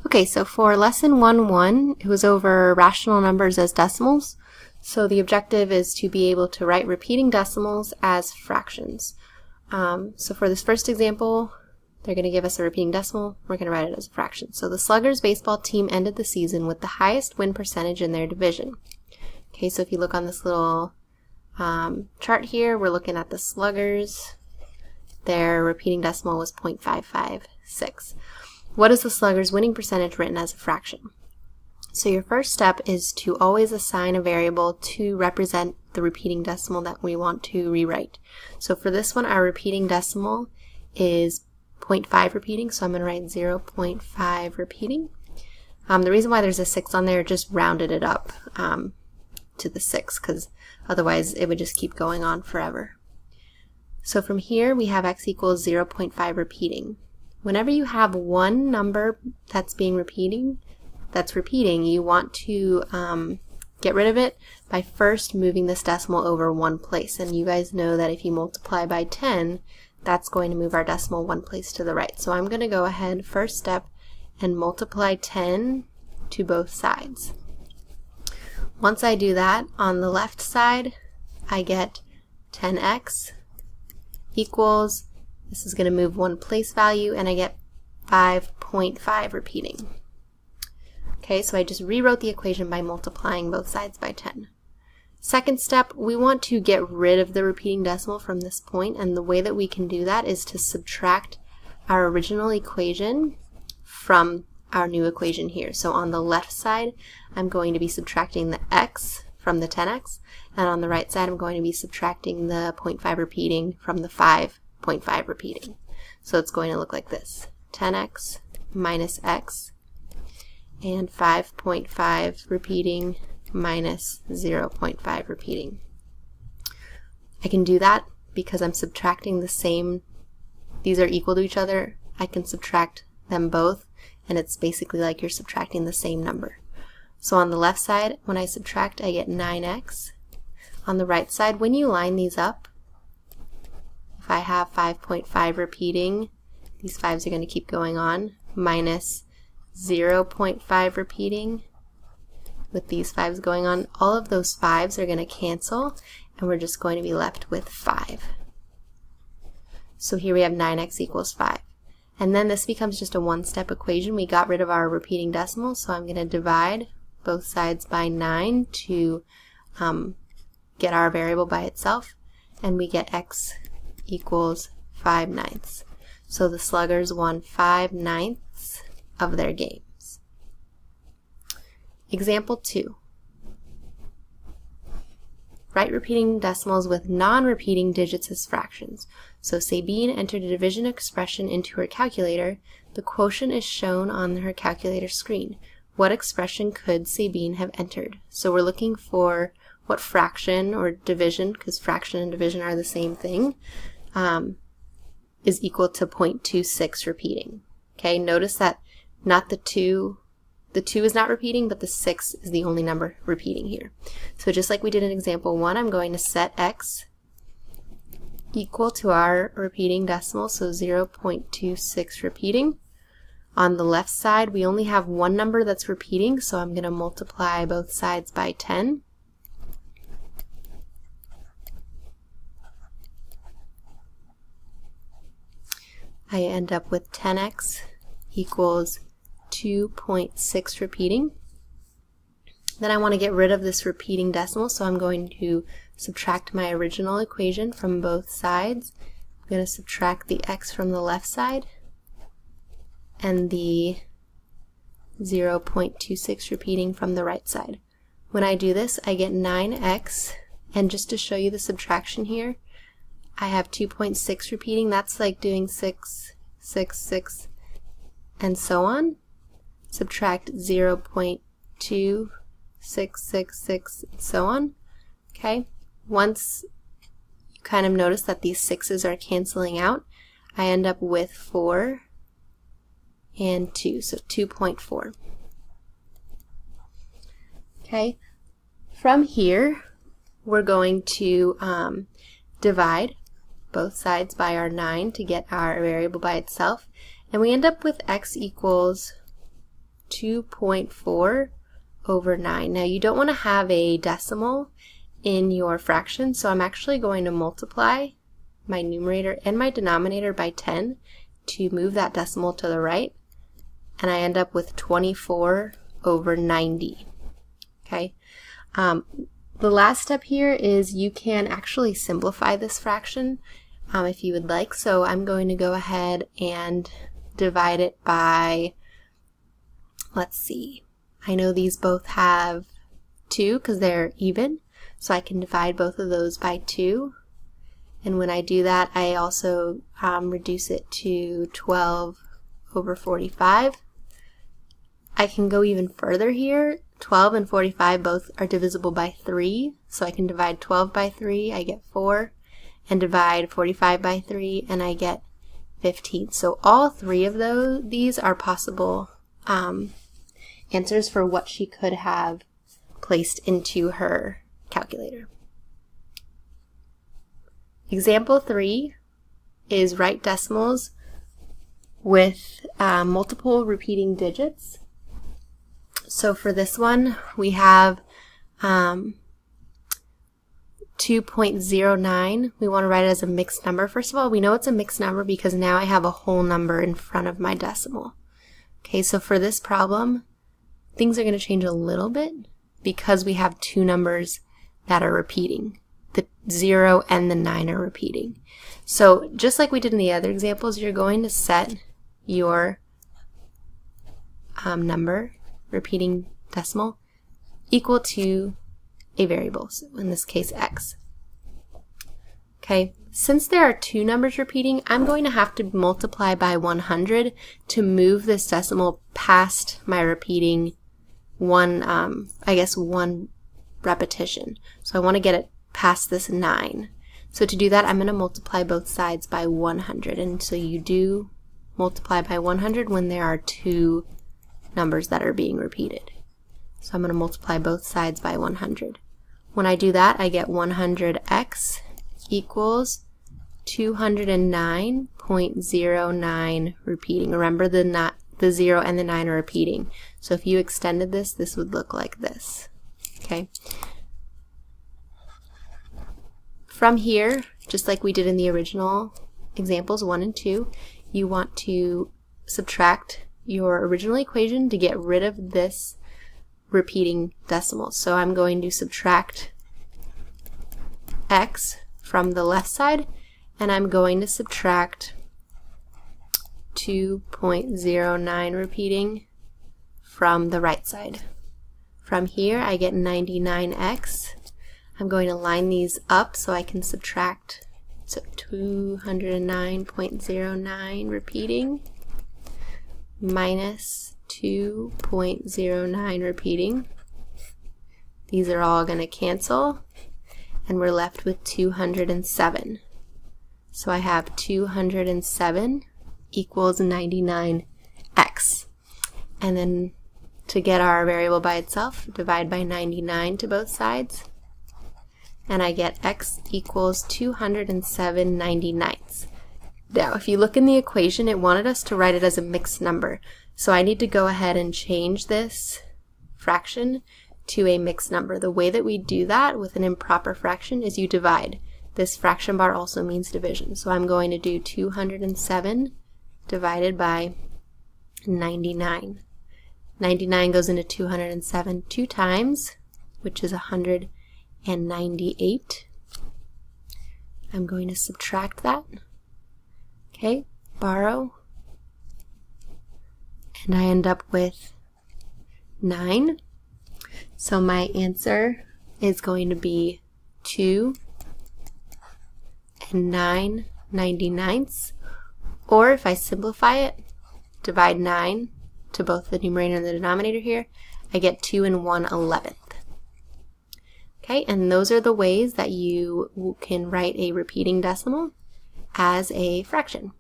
Okay, so for lesson 1-1, it was over rational numbers as decimals. So the objective is to be able to write repeating decimals as fractions. So for this first example, they're going to give us a repeating decimal. We're going to write it as a fraction. So the Sluggers baseball team ended the season with the highest win percentage in their division. Okay, so if you look on this little chart here, we're looking at the Sluggers. Their repeating decimal was 0.556. What is the Sluggers' winning percentage written as a fraction? So your first step is to always assign a variable to represent the repeating decimal that we want to rewrite. So for this one, our repeating decimal is 0.5 repeating, so I'm going to write 0.5 repeating. The reason why there's a 6 on there, just rounded it up to the 6, because otherwise it would just keep going on forever. So from here, we have x equals 0.5 repeating. Whenever you have one number that's repeating, you want to get rid of it by first moving this decimal over one place. And you guys know that if you multiply by 10, that's going to move our decimal one place to the right. So I'm going to go ahead, first step, and multiply 10 to both sides. Once I do that, on the left side, I get 10x equals, this is going to move one place value, and I get 5.5 repeating. Okay, so I just rewrote the equation by multiplying both sides by 10. Second step, we want to get rid of the repeating decimal from this point, and the way that we can do that is to subtract our original equation from our new equation here. So on the left side, I'm going to be subtracting the x from the 10x, and on the right side, I'm going to be subtracting the 0.5 repeating from the 5.5 repeating. So it's going to look like this: 10x minus x and 5.5 repeating minus 0.5 repeating. I can do that because I'm subtracting the same, these are equal to each other. I can subtract them both, and it's basically like you're subtracting the same number. So on the left side, when I subtract, I get 9x. On the right side, when you line these up, if I have 5.5 repeating, these 5s are going to keep going on, minus 0.5 repeating, with these 5s going on, all of those 5s are going to cancel, and we're just going to be left with 5. So here we have 9x equals 5. And then this becomes just a one-step equation. We got rid of our repeating decimal, so I'm going to divide both sides by 9 to get our variable by itself, and we get x equals 5/9. So the Sluggers won 5/9 of their games. Example 2. Write repeating decimals with non-repeating digits as fractions. So Sabine entered a division expression into her calculator. The quotient is shown on her calculator screen. What expression could Sabine have entered? So we're looking for what fraction or division, because fraction and division are the same thing, is equal to 0.26 repeating. Okay, notice that not the 2 is not repeating, but the 6 is the only number repeating here. So just like we did in example 1, I'm going to set x equal to our repeating decimal, so 0.26 repeating. On the left side, we only have one number that's repeating, so I'm going to multiply both sides by 10. I end up with 10x equals 2.6 repeating. Then I want to get rid of this repeating decimal, so I'm going to subtract my original equation from both sides. I'm going to subtract the x from the left side and the 0.26 repeating from the right side. When I do this, I get 9x, and just to show you the subtraction here, I have 2.6 repeating. That's like doing 6, 6, 6, and so on. Subtract 0.2, 6, 6, 6, and so on. Okay, once you kind of notice that these 6's are canceling out, I end up with 4 and 2, so 2.4. Okay, from here, we're going to divide both sides by our 9 to get our variable by itself, and we end up with x equals 2.4 over 9. Now you don't want to have a decimal in your fraction, so I'm actually going to multiply my numerator and my denominator by 10 to move that decimal to the right, and I end up with 24 over 90. Okay. The last step here is you can actually simplify this fraction if you would like. So I'm going to go ahead and divide it by, let's see, I know these both have 2 because they're even, so I can divide both of those by 2. And when I do that, I also reduce it to 12 over 45. I can go even further here. 12 and 45 both are divisible by 3, so I can divide 12 by 3, I get 4, and divide 45 by 3, and I get 15. So all 3 of these are possible answers for what she could have placed into her calculator. Example 3 is write decimals with multiple repeating digits. So for this one, we have 2.09. We want to write it as a mixed number. First of all, we know it's a mixed number because now I have a whole number in front of my decimal. Okay, so for this problem, things are going to change a little bit because we have 2 numbers that are repeating. The 0 and the 9 are repeating. So just like we did in the other examples, you're going to set your number, repeating decimal, equal to a variable, so in this case x. Okay, since there are 2 numbers repeating, I'm going to have to multiply by 100 to move this decimal past my repeating one repetition. So I want to get it past this 9. So to do that, I'm going to multiply both sides by 100. And so you do multiply by 100 when there are 2 numbers that are being repeated. So I'm going to multiply both sides by 100. When I do that, I get 100x equals 209.09 repeating. Remember, the 0 and the 9 are repeating. So if you extended this, this would look like this. Okay. From here, just like we did in the original examples 1 and 2, you want to subtract your original equation to get rid of this repeating decimal. So I'm going to subtract x from the left side, and I'm going to subtract 2.09 repeating from the right side. From here, I get 99x. I'm going to line these up so I can subtract. So 209.09 repeating minus 2.09 repeating. These are all going to cancel, and we're left with 207. So I have 207 equals 99x. And then to get our variable by itself, divide by 99 to both sides, and I get x equals 207/99. Now, if you look in the equation, it wanted us to write it as a mixed number. So I need to go ahead and change this fraction to a mixed number. The way that we do that with an improper fraction is you divide. This fraction bar also means division. So I'm going to do 207 divided by 99. 99 goes into 207 2 times, which is 198. I'm going to subtract that. Okay, borrow, and I end up with 9. So my answer is going to be 2 and 9/99. Or if I simplify it, divide 9 to both the numerator and the denominator here, I get 2 and 1/11. Okay, and those are the ways that you can write a repeating decimal as a fraction.